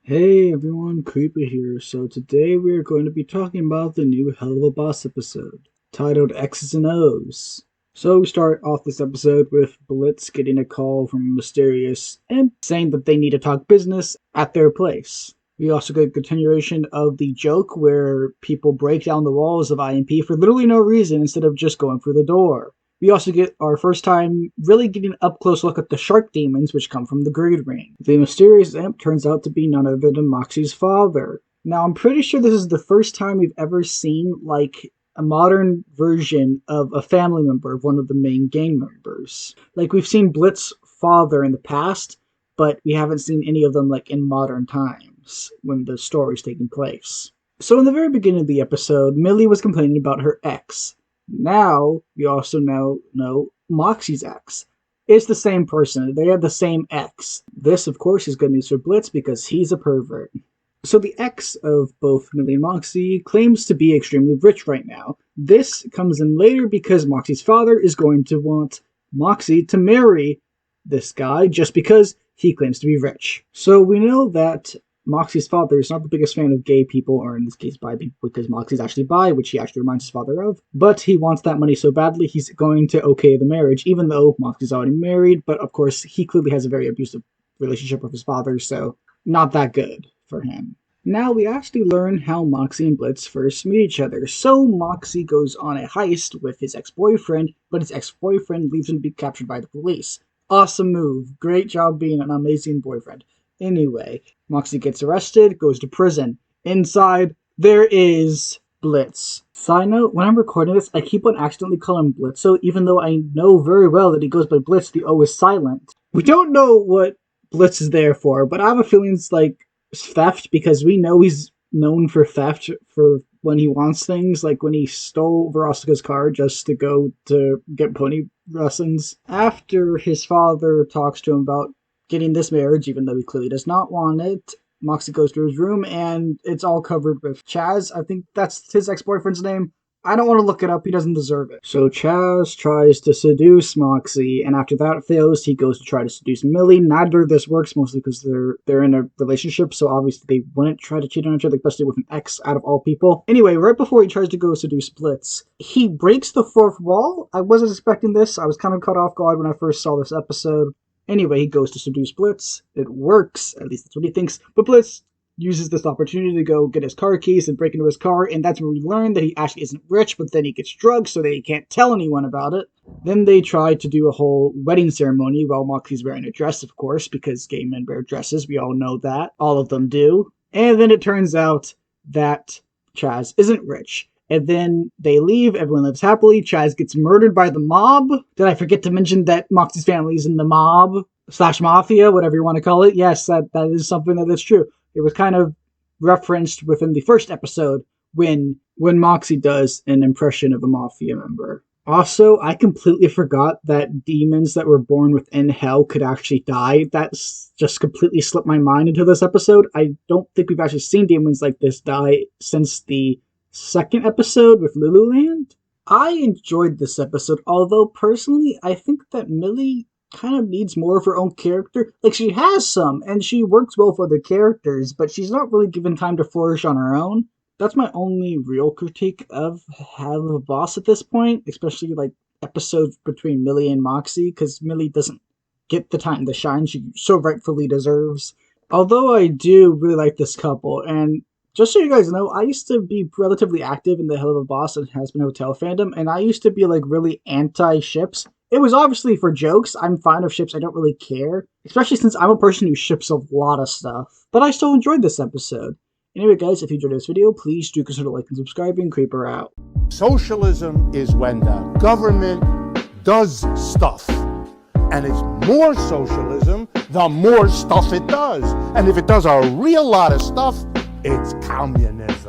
Hey everyone, Creeper here. So today we are going to be talking about the new Helluva Boss episode, titled X's and O's. So we start off this episode with Blitz getting a call from a mysterious imp saying that they need to talk business at their place. We also get a continuation of the joke where people break down the walls of IMP for literally no reason instead of just going through the door. We also get our first time really getting an up-close look at the shark demons which come from the Greed Ring. The mysterious imp turns out to be none other than Moxie's father. Now, I'm pretty sure this is the first time we've ever seen, like, a modern version of a family member of one of the main gang members. Like, we've seen Blitz's father in the past, but we haven't seen any of them, like, in modern times, when the story's taking place. So in the very beginning of the episode, Millie was complaining about her ex. Now, we also now know Moxie's ex. It's the same person. They have the same ex. This, of course, is good news for Blitz because he's a pervert. So the ex of both Millie and Moxie claims to be extremely rich right now. This comes in later because Moxie's father is going to want Moxie to marry this guy just because he claims to be rich. So we know that Moxie's father is not the biggest fan of gay people, or in this case bi people, because Moxie's actually bi, which he actually reminds his father of. But he wants that money so badly, he's going to okay the marriage, even though Moxie's already married. But of course, he clearly has a very abusive relationship with his father, so not that good for him. Now we actually learn how Moxie and Blitz first meet each other. So Moxie goes on a heist with his ex-boyfriend, but his ex-boyfriend leaves him to be captured by the police. Awesome move. Great job being an amazing boyfriend. Anyway, Moxie gets arrested, goes to prison. Inside, there is Blitz. Side note, when I'm recording this, I keep on accidentally calling him Blitz, so even though I know very well that he goes by Blitz, the O is silent. We don't know what Blitz is there for, but I have a feeling it's like theft, because we know he's known for theft for when he wants things, like when he stole Verostika's car just to go to get pony lessons. After his father talks to him about getting this marriage, even though he clearly does not want it, Moxie goes to his room, and it's all covered with Chaz. I think that's his ex-boyfriend's name. I don't want to look it up, he doesn't deserve it. So Chaz tries to seduce Moxie, and after that fails, he goes to try to seduce Millie. Neither of this works, mostly because they're in a relationship, so obviously they wouldn't try to cheat on each other, especially with an ex out of all people. Anyway, right before he tries to go seduce Blitz, he breaks the fourth wall. I wasn't expecting this. I was kind of caught off guard when I first saw this episode. Anyway, he goes to seduce Blitz. It works, at least that's what he thinks, but Blitz uses this opportunity to go get his car keys and break into his car, and that's where we learn that he actually isn't rich, but then he gets drugged so that he can't tell anyone about it. Then they try to do a whole wedding ceremony while Moxie's wearing a dress, of course, because gay men wear dresses, we all know that. All of them do. And then it turns out that Chaz isn't rich. And then they leave, everyone lives happily, Chaz gets murdered by the mob. Did I forget to mention that Moxie's family is in the mob? / mafia, whatever you want to call it. Yes, that is something that is true. It was kind of referenced within the first episode when Moxie does an impression of a mafia member. Also, I completely forgot that demons that were born within hell could actually die. That's just completely slipped my mind into this episode. I don't think we've actually seen demons like this die since the second episode with Lululand. I enjoyed this episode, although personally I think that Millie kind of needs more of her own character. Like, she has some, and she works well for other characters, but she's not really given time to flourish on her own. That's my only real critique of Helluva Boss at this point, especially like episodes between Millie and Moxie, because Millie doesn't get the time to shine she so rightfully deserves. Although I do really like this couple, and just so you guys know, I used to be relatively active in the Helluva Boss and Has-Been Hotel fandom, and I used to be like really anti-ships. It was obviously for jokes. I'm fine with ships. I don't really care. Especially since I'm a person who ships a lot of stuff. But I still enjoyed this episode. Anyway, guys, if you enjoyed this video, please do consider liking and subscribing. Creeper out. Socialism is when the government does stuff. And it's more socialism the more stuff it does. And if it does a real lot of stuff, it's communism.